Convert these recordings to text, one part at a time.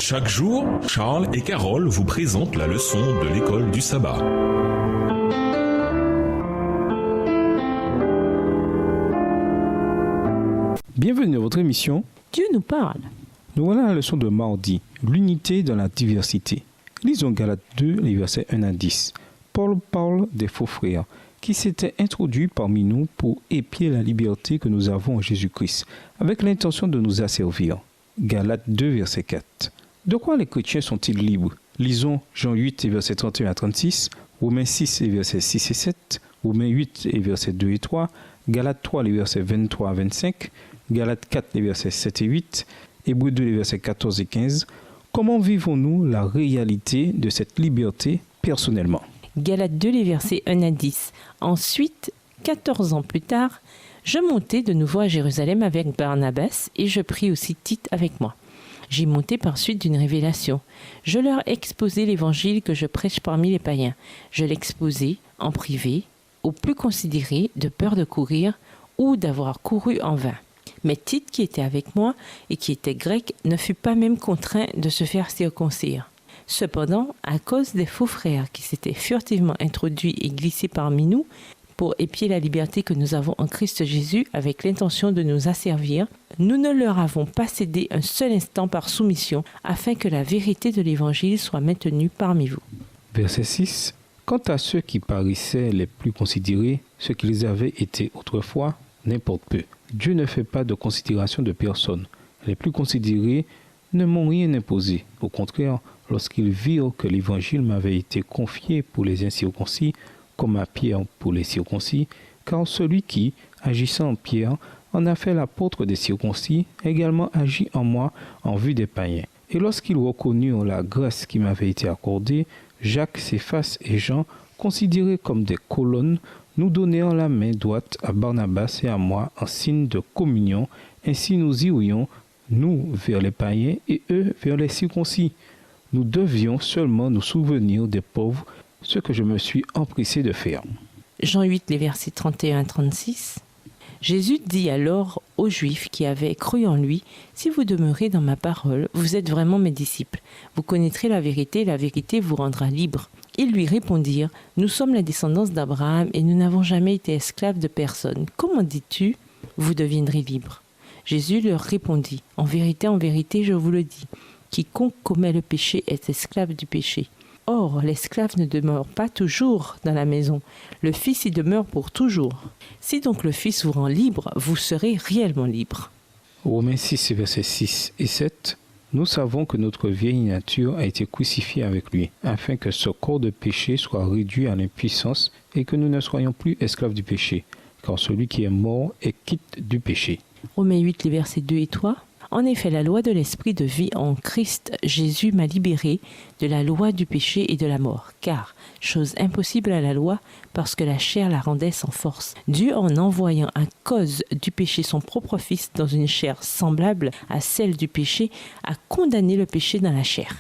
Chaque jour, Charles et Carole vous présentent la leçon de l'école du sabbat. Bienvenue dans votre émission Dieu nous parle. Nous voilà à la leçon de mardi, l'unité dans la diversité. Lisons Galates 2, les versets 1 à 10. Paul parle des faux frères qui s'étaient introduits parmi nous pour épier la liberté que nous avons en Jésus-Christ, avec l'intention de nous asservir. Galates 2, verset 4. De quoi les chrétiens sont-ils libres? Lisons Jean 8, versets 31 à 36, Romains 6, versets 6 et 7, Romains 8, versets 2 et 3, Galates 3, les versets 23 à 25, Galates 4, les versets 7 et 8, Hébreux 2, les versets 14 et 15. Comment vivons-nous la réalité de cette liberté personnellement? Galates 2, les versets 1 à 10. Ensuite, 14 ans plus tard, je montai de nouveau à Jérusalem avec Barnabas et je pris aussi Tite avec moi. J'y montai par suite d'une révélation. Je leur exposai l'évangile que je prêche parmi les païens. Je l'exposai en privé, aux plus considérés, de peur de courir ou d'avoir couru en vain. Mais Tite, qui était avec moi et qui était grec, ne fut pas même contraint de se faire circoncire. Cependant, à cause des faux frères qui s'étaient furtivement introduits et glissés parmi nous, pour épier la liberté que nous avons en Christ Jésus avec l'intention de nous asservir, nous ne leur avons pas cédé un seul instant par soumission, afin que la vérité de l'Évangile soit maintenue parmi vous. Verset 6. Quant à ceux qui paraissaient les plus considérés, ce qu'ils avaient été autrefois, n'importe peu. Dieu ne fait pas de considération de personne. Les plus considérés ne m'ont rien imposé. Au contraire, lorsqu'ils virent que l'Évangile m'avait été confié pour les incirconcis, comme à Pierre pour les circoncis, car celui qui, agissant en Pierre, en a fait l'apôtre des circoncis, également agit en moi en vue des païens. Et lorsqu'ils reconnurent la grâce qui m'avait été accordée, Jacques, Céphas et Jean, considérés comme des colonnes, nous donnèrent la main droite à Barnabas et à moi en signe de communion. Ainsi nous irions, nous, vers les païens et eux vers les circoncis. Nous devions seulement nous souvenir des pauvres, ce que je me suis empressé de faire. Jean 8, les versets 31 à 36. Jésus dit alors aux Juifs qui avaient cru en lui, « Si vous demeurez dans ma parole, vous êtes vraiment mes disciples. Vous connaîtrez la vérité vous rendra libre. » Ils lui répondirent, « Nous sommes la descendance d'Abraham et nous n'avons jamais été esclaves de personne. Comment dis-tu, vous deviendrez libres ?» Jésus leur répondit, « En vérité, je vous le dis, quiconque commet le péché est esclave du péché. Or, l'esclave ne demeure pas toujours dans la maison, le Fils y demeure pour toujours. Si donc le Fils vous rend libre, vous serez réellement libre. » Romains 6, versets 6 et 7. Nous savons que notre vieille nature a été crucifiée avec lui, afin que ce corps de péché soit réduit à l'impuissance et que nous ne soyons plus esclaves du péché, car celui qui est mort est quitte du péché. Romains 8, les versets 2 et 3. En effet, la loi de l'esprit de vie en Christ Jésus m'a libéré de la loi du péché et de la mort, car, chose impossible à la loi, parce que la chair la rendait sans force, Dieu en envoyant à cause du péché son propre Fils dans une chair semblable à celle du péché, a condamné le péché dans la chair.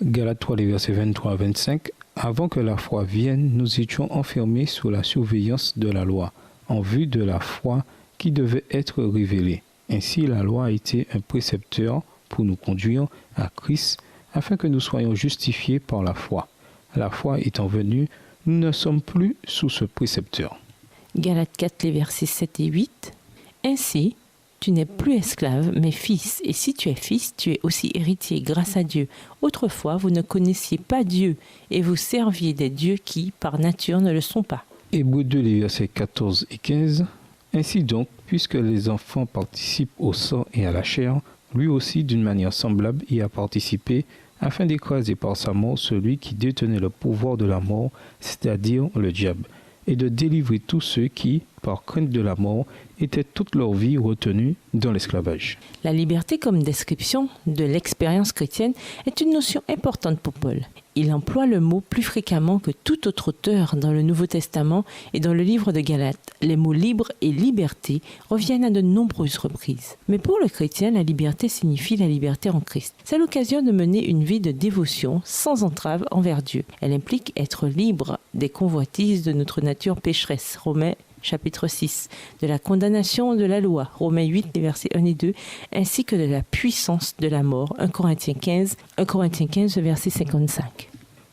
Galates 3, les versets 23 à 25. Avant que la foi vienne, nous étions enfermés sous la surveillance de la loi, en vue de la foi qui devait être révélée. Ainsi, la loi a été un précepteur pour nous conduire à Christ, afin que nous soyons justifiés par la foi. La foi étant venue, nous ne sommes plus sous ce précepteur. Galates 4, les versets 7 et 8. Ainsi, tu n'es plus esclave, mais fils, et si tu es fils, tu es aussi héritier grâce à Dieu. Autrefois, vous ne connaissiez pas Dieu, et vous serviez des dieux qui, par nature, ne le sont pas. Hébreux 2, les versets 14 et 15. Ainsi donc, puisque les enfants participent au sang et à la chair, lui aussi d'une manière semblable y a participé, afin d'écraser par sa mort celui qui détenait le pouvoir de la mort, c'est-à-dire le diable, et de délivrer tous ceux qui, par crainte de la mort, étaient toute leur vie retenus dans l'esclavage. La liberté comme description de l'expérience chrétienne est une notion importante pour Paul. Il emploie le mot plus fréquemment que tout autre auteur dans le Nouveau Testament et dans le livre de Galates. Les mots libre et liberté reviennent à de nombreuses reprises. Mais pour le chrétien, la liberté signifie la liberté en Christ. C'est l'occasion de mener une vie de dévotion sans entrave envers Dieu. Elle implique être libre des convoitises de notre nature pécheresse. Romains chapitre 6, de la condamnation de la loi, Romains 8, les versets 1 et 2, ainsi que de la puissance de la mort, 1 Corinthiens 15, verset 55.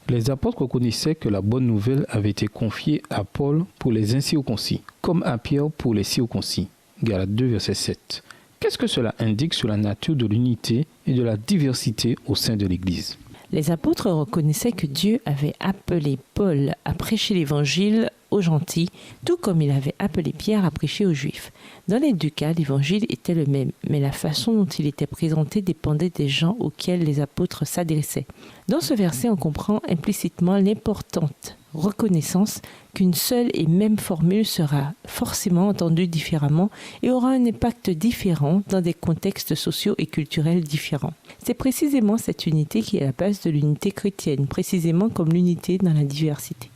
Les apôtres reconnaissaient que la bonne nouvelle avait été confiée à Paul pour les incirconcis, comme à Pierre pour les circoncis. Galates 2, verset 7. Qu'est-ce que cela indique sur la nature de l'unité et de la diversité au sein de l'Église ? Les apôtres reconnaissaient que Dieu avait appelé Paul à prêcher l'Évangile aux gentils, tout comme il avait appelé Pierre à prêcher aux Juifs. Dans les deux cas, l'Évangile était le même, mais la façon dont il était présenté dépendait des gens auxquels les apôtres s'adressaient. Dans ce verset, on comprend implicitement l'importante reconnaissance qu'une seule et même formule sera forcément entendue différemment et aura un impact différent dans des contextes sociaux et culturels différents. C'est précisément cette unité qui est la base de l'unité chrétienne, précisément comme l'unité dans la diversité.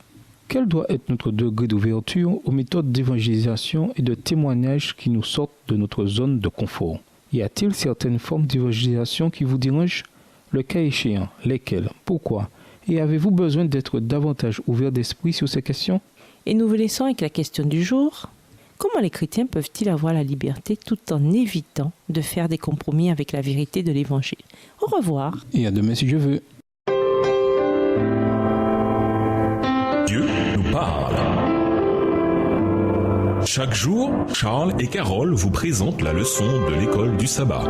Quel doit être notre degré d'ouverture aux méthodes d'évangélisation et de témoignage qui nous sortent de notre zone de confort ? Y a-t-il certaines formes d'évangélisation qui vous dérangent ? Le cas échéant, lesquelles ? Pourquoi ? Et avez-vous besoin d'être davantage ouvert d'esprit sur ces questions ? Et nous vous laissons avec la question du jour. Comment les chrétiens peuvent-ils avoir la liberté tout en évitant de faire des compromis avec la vérité de l'Évangile ? Au revoir. Et à demain si je veux. Dieu nous parle. Chaque jour, Charles et Carole vous présentent la leçon de l'école du sabbat.